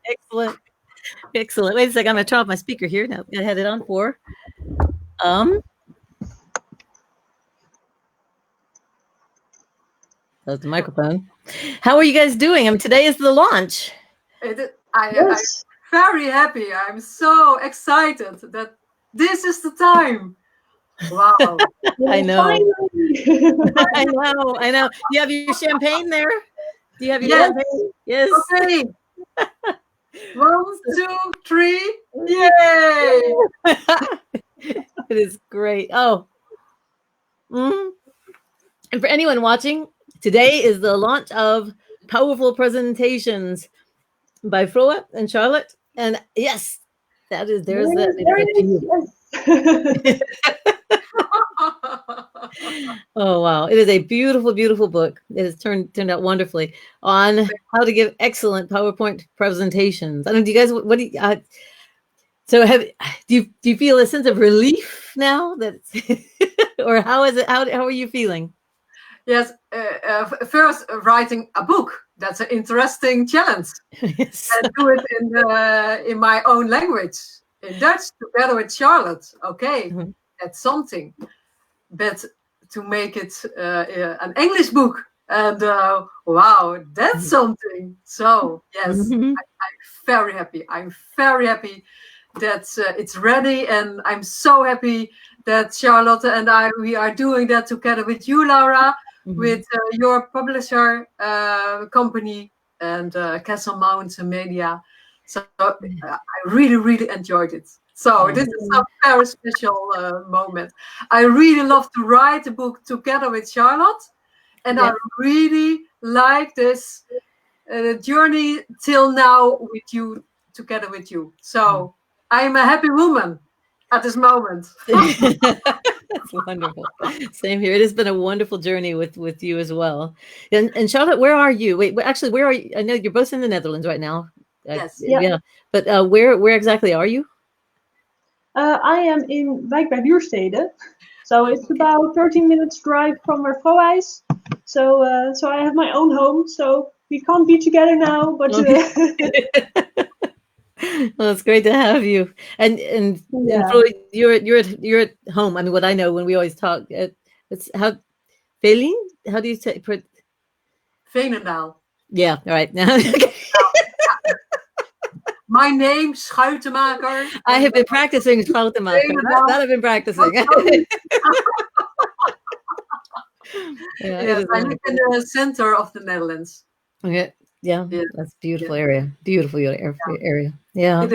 Excellent. Excellent. Wait a second. I'm going to turn off my speaker here. Now I had it on for. Um, that's the microphone. How are you guys doing? I mean, today is the launch. I'm very happy. I'm so excited that this is the time. Wow. I know. I know. I know. Do you have your champagne there? Do you have your champagne? Yes. Okay. 1, 2, 3. Yay! It is great. Oh. Mm. And for anyone watching, today is the launch of Powerful Presentations by Froa and Charlotte. And yes, that is there's that. Oh wow! It is a beautiful, beautiful book. It has turned out wonderfully on how to give excellent PowerPoint presentations. I don't know. Do you guys? What do you? So do you feel a sense of relief now that, or how is it? How are you feeling? Yes. First, writing a book. That's an interesting challenge. Yes. And do it in my own language, in Dutch, together with Charlotte. Okay, that's something. But to make it an English book, and wow, that's something. So yes, I'm very happy. I'm very happy that it's ready, and I'm so happy that Charlotte and we are doing that together with you, Laura, with your publisher company and Castle Mountain Media. So I really, really enjoyed it. So this is a very special moment. I really love to write a book together with Charlotte, and I really like this journey till now with you, together with you. So I'm a happy woman at this moment. That's wonderful. Same here. It has been a wonderful journey with you as well. And Charlotte, where are you? Wait, actually, where are you? I know you're both in the Netherlands right now. Yes. Yeah. But where exactly are you? I am in Wijk bij Duurstede. So it's about 13 minutes drive from where Froa is. So I have my own home. So we can't be together now, but well, it's great to have you. And Floyd, you're at home. I mean, what I know when we always talk, it's how Feline? How do you say? Veenendaal. Yeah. All right. Now. My name, Schuitenmaker. I have been practicing Schuitenmaker. That I've been practicing. Yes, I live in the center of the Netherlands. Okay. Yeah, that's a beautiful area. Beautiful area. Yeah.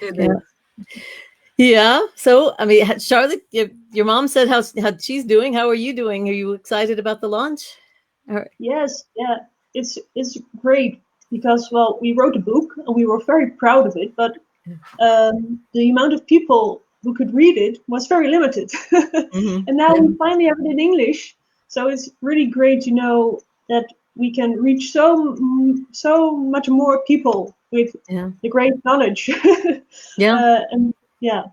It is. Yeah. So, I mean, Charlotte, your mom said how she's doing. How are you doing? Are you excited about the launch? Yes. Yeah. It's great because, well, we wrote a book and we were very proud of it, but the amount of people who could read it was very limited. And now we finally have it in English. So it's really great to know that we can reach so much more people with the great knowledge.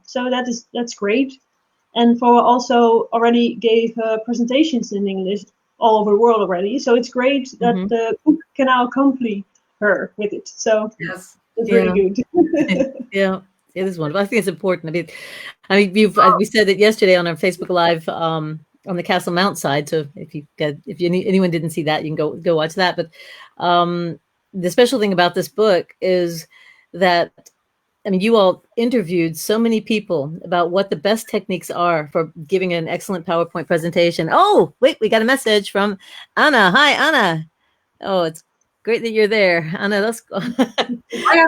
So that's great. And Foa also already gave presentations in English all over the world already. So it's great that the book can now accompany her with it. So yes, it's really good. Yeah. It is wonderful. I think it's important. I mean, we said it yesterday on our Facebook Live on the Castle Mount side. So if anyone didn't see that, you can go watch that. But the special thing about this book is that, I mean, you all interviewed so many people about what the best techniques are for giving an excellent PowerPoint presentation. Oh, wait, we got a message from Anna. Hi, Anna. Oh, it's great that you're there, Anna. Let's go. Hi,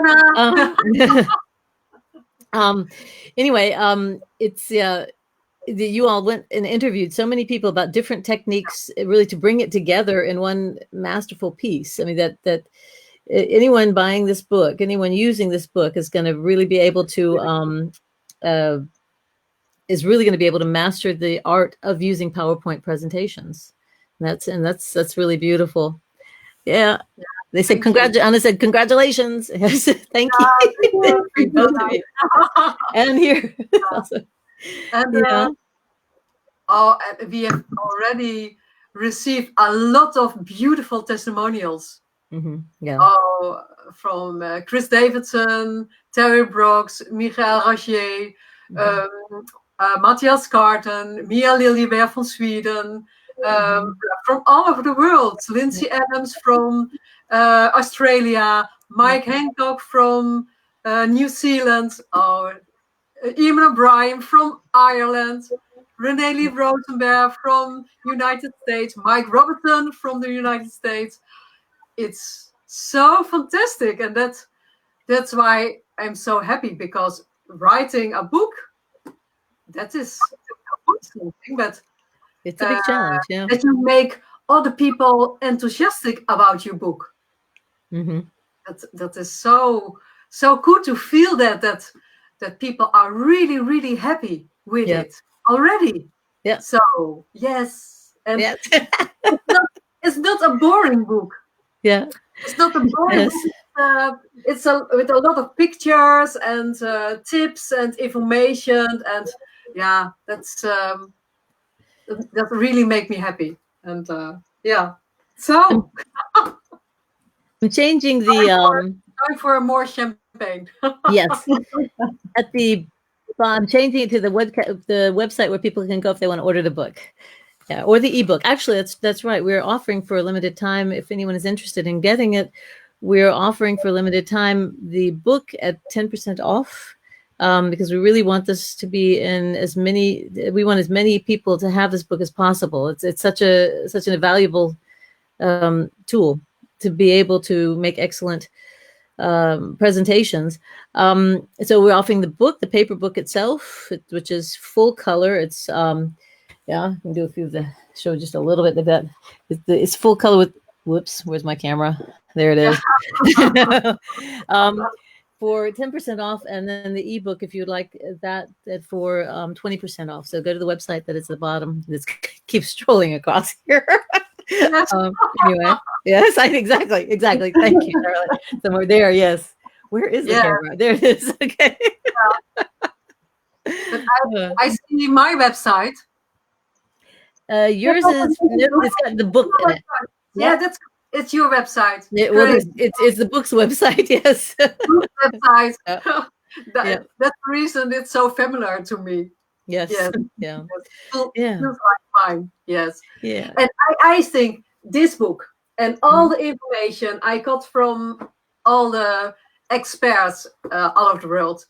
Anna. Anyway, it's you all went and interviewed so many people about different techniques, really to bring it together in one masterful piece. I mean, that anyone buying this book, anyone using this book, is going to really be able to master the art of using PowerPoint presentations. And that's really beautiful. Yeah. They said Anna said congratulations. Thank you. Both of you. And here. And we have already received a lot of beautiful testimonials Yeah. Oh, from Chris Davidson, Terry Brooks, Michael Ragier, Matthias Carton, Mia Liljeberg from Sweden, from all over the world. Lindsay Adams from Australia, Mike Hancock from New Zealand, Eamon O'Brien from Ireland, Renee Lee Rosenberg from United States, Mike Robertson from the United States. It's so fantastic, and that's why I'm so happy, because writing a book, that is something, but it's a big challenge. Yeah, that you make other people enthusiastic about your book. That is so good to feel that people are really, really happy with it already. Yeah. So yes, and it's not a boring book. Yeah. It's not a boring book. It's with a lot of pictures and tips and information, and yeah, that really make me happy. And so I'm changing the time for more champagne. Yes. I'm changing it to the website where people can go if they want to order the book. Yeah, or the ebook. Actually, that's right. We're offering for a limited time, if anyone is interested in getting it, we're offering for a limited time the book at 10% off, because we really want this to be we want as many people to have this book as possible. It's such an valuable tool to be able to make excellent presentations. So we're offering the book, the paper book itself, which is full color. It's I can do a few of the show just a little bit of that. It's full color with. Whoops, where's my camera? There it is. For 10% off, and then the ebook, if you'd like that for 20% off. So go to the website that is at the bottom. It keeps strolling across here. Anyway, yes, exactly. Thank you, Charlotte. Somewhere there, yes. Where is the camera? There it is. Okay. But I see my website. Yours is it's got the book in it. Yeah, it's your website. It's the book's website. Yes. Website. That's the reason it's so familiar to me. Yes. Yeah. Feels like mine. Yes. Yeah. And I think this book and all the information I got from all the experts all over the world,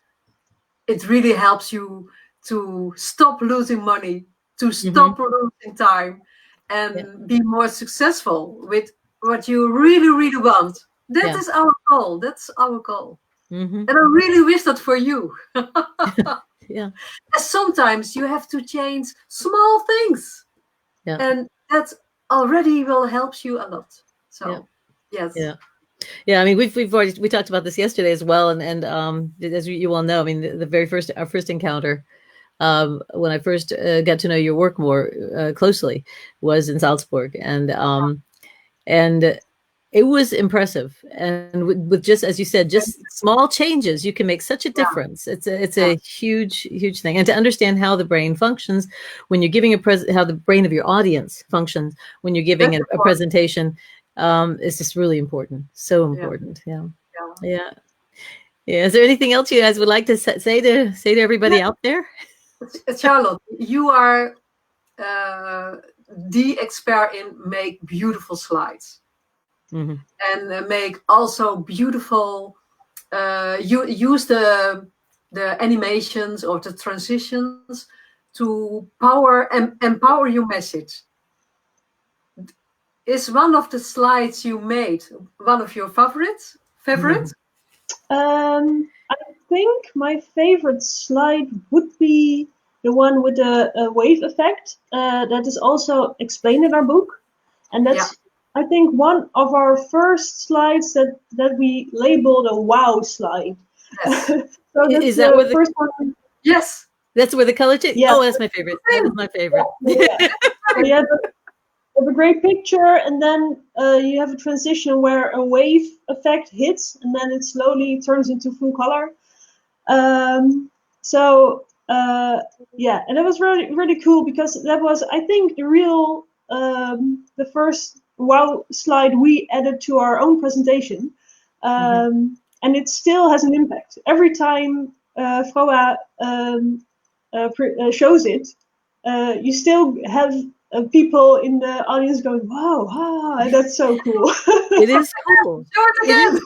it really helps you to stop losing money, to stop losing time, and be more successful with what you really, really want. That is our goal. That's our goal. And I really wish that for you. Yeah. Sometimes you have to change small things. Yeah. And that already will help you a lot. So yes. Yeah, I mean, we talked about this yesterday as well, and as you all know, I mean, our first encounter, when I first got to know your work more closely, was in Salzburg, and it was impressive. And with just, as you said, just small changes, you can make such a difference. It's a huge thing, and to understand how the brain functions when you're giving how the brain of your audience functions when you're giving a presentation. It's just really important. So important. Yeah. Is there anything else you guys would like to say to everybody out there? Charlotte, you are the expert in make beautiful slides and make also beautiful. You use the animations or the transitions to empower your message. Is one of the slides you made one of your favorites? I think my favorite slide would be the one with a wave effect that is also explained in our book. And that's, I think, one of our first slides that we labeled a wow slide. Yes. So is that where the first one? Yes. That's where the color change? Yes. Oh, that's my favorite. That is my favorite. Yeah. Have a great picture, and then you have a transition where a wave effect hits, and then it slowly turns into full color. And it was really, really cool, because that was, I think, the real the first wow slide we added to our own presentation, and it still has an impact. Every time Froa shows it, you still have people in the audience going, wow, that's so cool. It is cool. Show it again.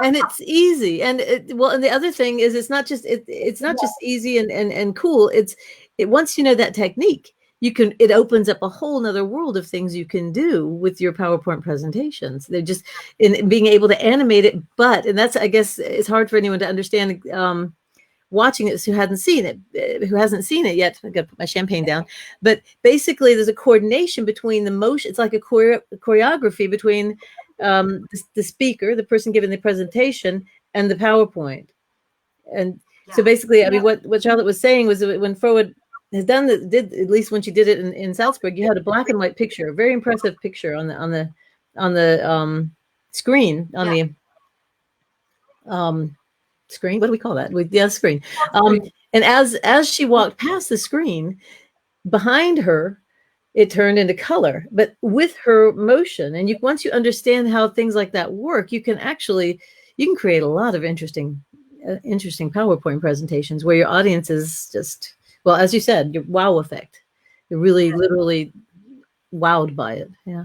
And it's easy. And and the other thing is, it's not just easy and cool. Once you know that technique, it opens up a whole nother world of things you can do with your PowerPoint presentations. They're just in being able to animate it. And that's, I guess, it's hard for anyone to understand, watching this who hasn't seen it yet. I got to put my champagne down. But basically, there's a coordination between the motion. It's like a choreography between the speaker, the person giving the presentation, and the PowerPoint. And so basically, I mean, what Charlotte was saying was that when Froa has did at least when she did it in Salzburg, you had a black and white picture, a very impressive picture on the screen, on the screen. What do we call that? Screen. And as she walked past the screen, behind her, it turned into color, but with her motion. And once you understand how things like that work, you can create a lot of interesting PowerPoint presentations where your audience is just, well, as you said, your wow effect. You're really literally wowed by it. Yeah.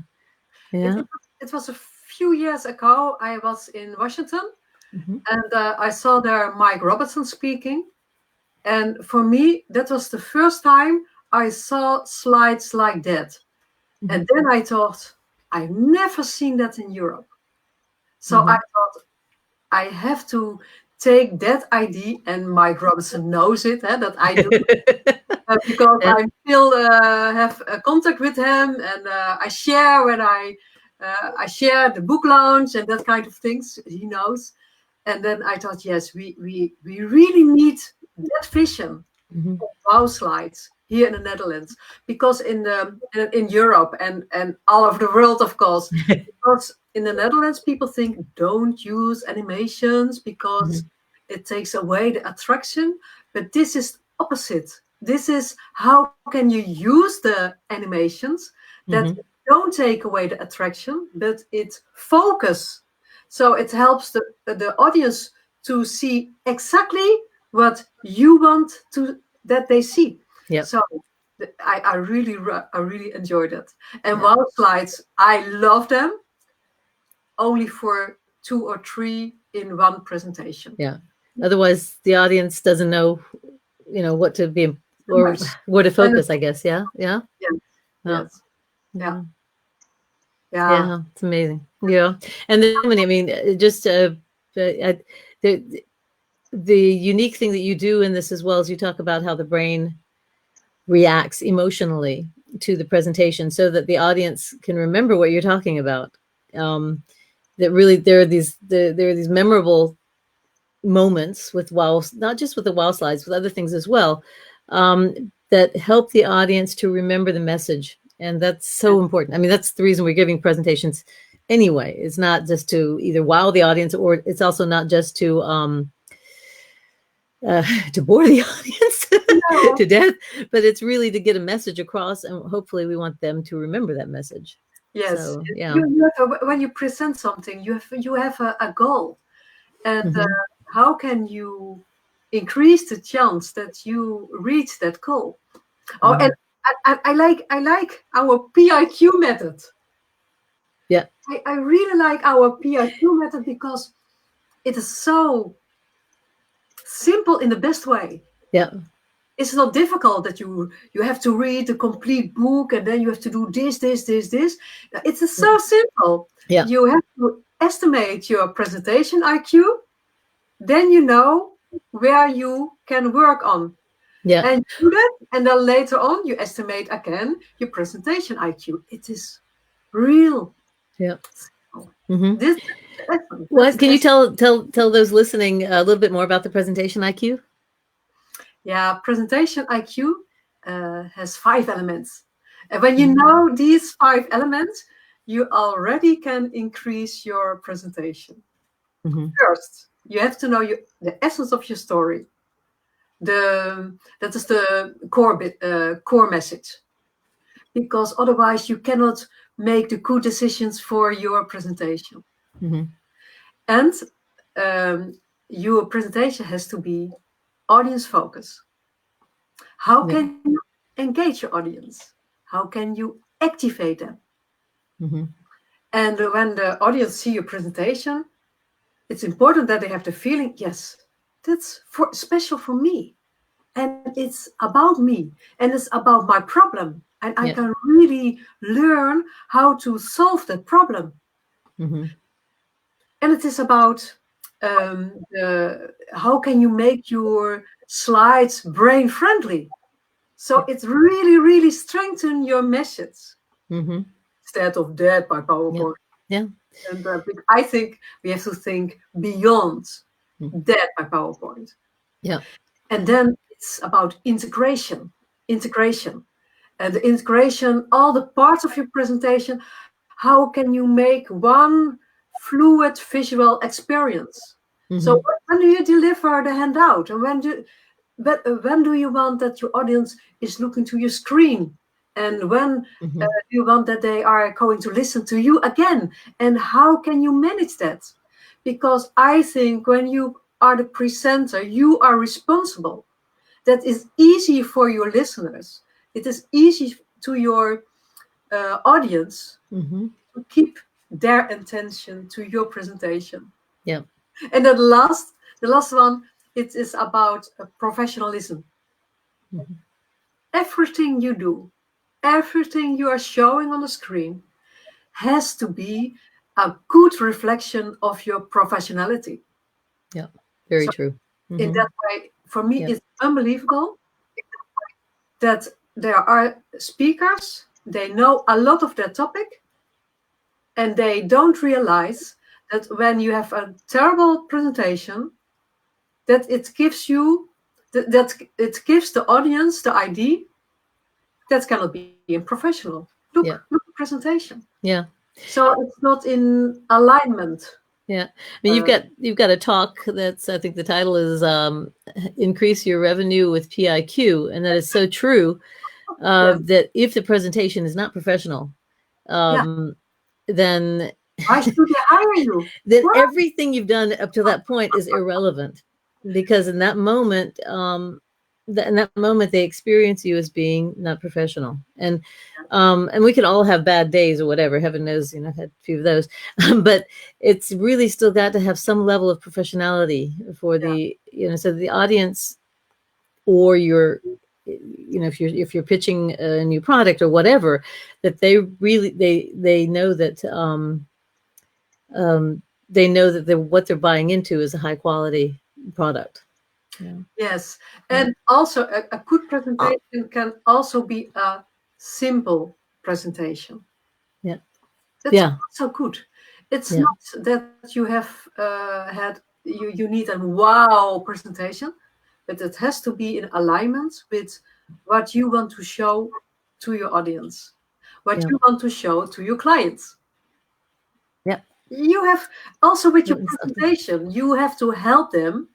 It was a few years ago. I was in Washington. And I saw there Mike Robertson speaking. And for me, that was the first time I saw slides like that. And then I thought, I've never seen that in Europe. So I thought, I have to take that idea, and Mike Robertson knows it, that I do. Because I still have contact with him, and I share when I share the book launch and that kind of things. He knows. And then I thought, yes, we really need that vision of wow slides here in the Netherlands, because in Europe and all over the world, of course, because in the Netherlands people think don't use animations because it takes away the attraction. But this is opposite. This is how can you use the animations that don't take away the attraction, but it focus. So it helps the audience to see exactly what you want that they see. Yep. So I really enjoyed it. And wow slides, I love them. Only for 2 or 3 in one presentation. Yeah. Otherwise, the audience doesn't know, what to be or where to focus. I guess. Yeah. Yes. Yeah, it's amazing. Yeah, and then I mean, just the unique thing that you do in this as well is you talk about how the brain reacts emotionally to the presentation, so that the audience can remember what you're talking about. That really there are these memorable moments with wow, not just with the wow slides, with other things as well, that help the audience to remember the message. And that's so important. I mean, that's the reason we're giving presentations anyway. It's not just to either wow the audience, or it's also not just to bore the audience to death, but it's really to get a message across, and hopefully we want them to remember that message. Yes. So, when you present something, you have a goal, and how can you increase the chance that you reach that goal? Oh, and I like our PIQ method. Yeah, I really like our PIQ method because it is so simple in the best way. Yeah, it's not difficult that you have to read the complete book and then you have to do this. It's so simple. Yeah, you have to estimate your presentation IQ, then you know where you can work on. Yeah. And you do that, and then later on you estimate again your presentation IQ. It is real. Yeah. This what can you tell those listening a little bit more about the presentation IQ? Yeah, presentation IQ has 5 elements. And when you know these 5 elements, you already can increase your presentation. First, you have to know the essence of your story. That is the core message, because otherwise you cannot make the good decisions for your presentation. Mm-hmm. And your presentation has to be audience focused. How can you engage your audience? How can you activate them? Mm-hmm. And when the audience see your presentation, it's important that they have the feeling, yes, that's special for me. And it's about me. And it's about my problem. And I can really learn how to solve that problem. Mm-hmm. And it is about how can you make your slides brain friendly. So it's really, really strengthen your message instead of that by PowerPoint. Yeah. And I think we have to think beyond that by PowerPoint. Yeah. And then it's about integration. And the integration, all the parts of your presentation, how can you make one fluid visual experience? So when do you deliver the handout? And when do you want that your audience is looking to your screen? And when do you want that they are going to listen to you again? And how can you manage that? Because I think when you are the presenter, you are responsible. That is easy for your listeners. It is easy to your audience to keep their attention to your presentation. Yeah. And the last one, it is about professionalism. Everything you do, everything you are showing on the screen has to be a good reflection of your professionality. Yeah. Very true. In that way, for me, it's unbelievable that there are speakers, they know a lot of their topic, and they don't realize that when you have a terrible presentation, that it gives you that it gives the audience the idea that cannot be professional. Look at the presentation. Yeah. So it's not in alignment. Yeah. I mean, you've got a talk that's, I think the title is Increase Your Revenue with PIQ. And that is so true that if the presentation is not professional, then why should they hire you? Then everything you've done up to that point is irrelevant, because in that moment, they experience you as being not professional. And we can all have bad days or whatever. Heaven knows, I've had a few of those. But it's really still got to have some level of professionality for the, so the audience, or your, if you're pitching a new product or whatever, that they really they know that what they're buying into is a high quality product. Yeah. Yes, and also a good presentation can also be a simple presentation. Yeah, that's also good. It's not that you have you need a wow presentation, but it has to be in alignment with what you want to show to your audience, what you want to show to your clients. Yeah, you have also with your presentation, you have to help them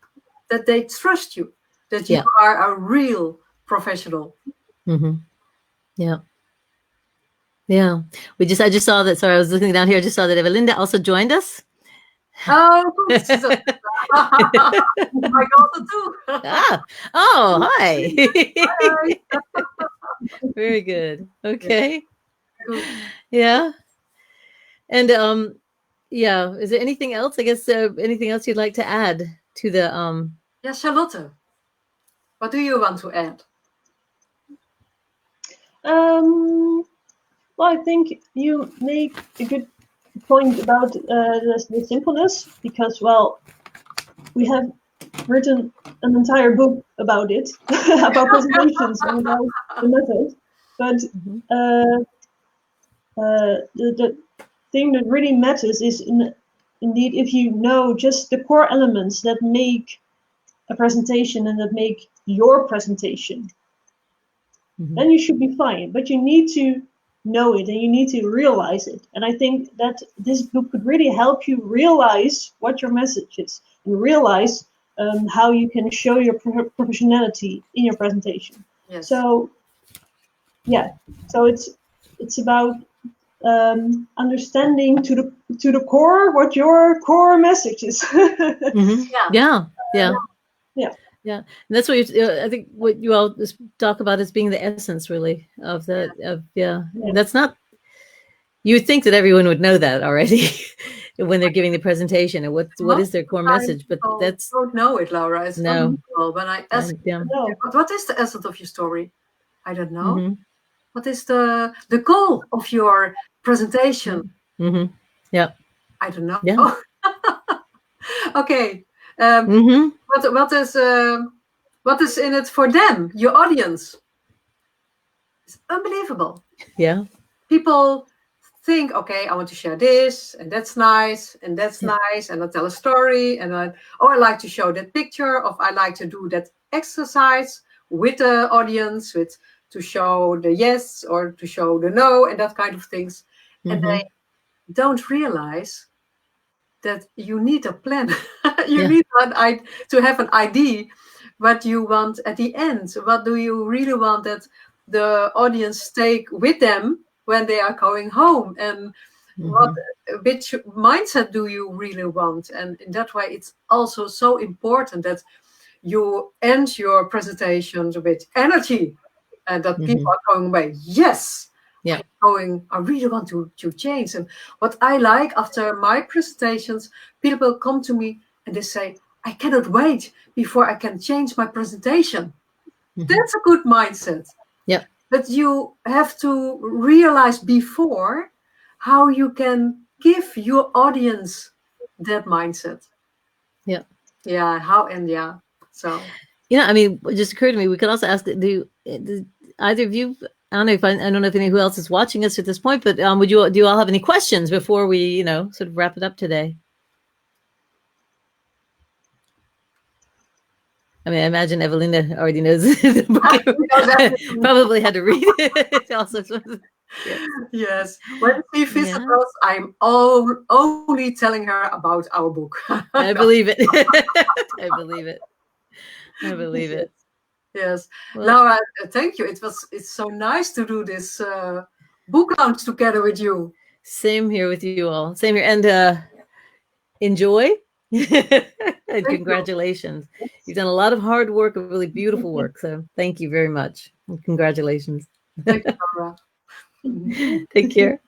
that they trust you, that you are a real professional. Yeah. Yeah. I just saw that. Sorry, I was looking down here. I just saw that Evelinda also joined us. Oh, my daughter too. Hi. Hi. Very good. Okay. Good. Yeah. And is there anything else? I guess anything else you'd like to add to the Yeah, Charlotte, what do you want to add? Well, I think you make a good point about the simpleness, because, well, we have written an entire book about it, about presentations and about the method. But the thing that really matters is indeed if you know just the core elements that make a presentation and that make your presentation, then you should be fine. But you need to know it and you need to realize it. And I think that this book could really help you realize what your message is and realize how you can show your professionality in your presentation. Yes. So it's about understanding to the core what your core message is. Yeah. Yeah. And that's what I think what you all just talk about as being the essence, really, of the And that's not. You would think that everyone would know that already when they're giving the presentation and what is their core message, but that's don't know it, Laura. It's no. unusual. When I ask, what is the essence of your story? I don't know. What is the goal of your presentation? Yeah. I don't know. Yeah. Okay. What is in it for them, your audience? It's unbelievable. Yeah. People think, okay, I want to share this, and that's nice, and that's nice, and I tell a story, and I like to show that picture, of I like to do that exercise with the audience, to show the yes or to show the no, and that kind of things. And they don't realize that you need a plan. You need to have an idea what you want at the end. What do you really want that the audience take with them when they are going home? And which mindset do you really want? And in that way, it's also so important that you end your presentations with energy and that people are going away. Yes. Yeah. I really want to change. And what I like after my presentations, people come to me and they say, I cannot wait before I can change my presentation. That's a good mindset. Yeah. But you have to realize before how you can give your audience that mindset. Yeah. Yeah. So. I mean, it just occurred to me, we could also ask, do either of you, I don't know if who else is watching us at this point, but do you all have any questions before we, sort of wrap it up today? I mean, I imagine Evelina already knows the book. Probably had to read it. Also, yes. When she visits us, I'm only telling her about our book. I believe it. I believe it. I believe it. Yes. Well, Laura, thank you. It's so nice to do this book launch together with you. Same here with you all. Same here. And enjoy. And congratulations. You've done a lot of hard work, really beautiful work. So thank you very much. And congratulations. Thank you, Laura. Take care.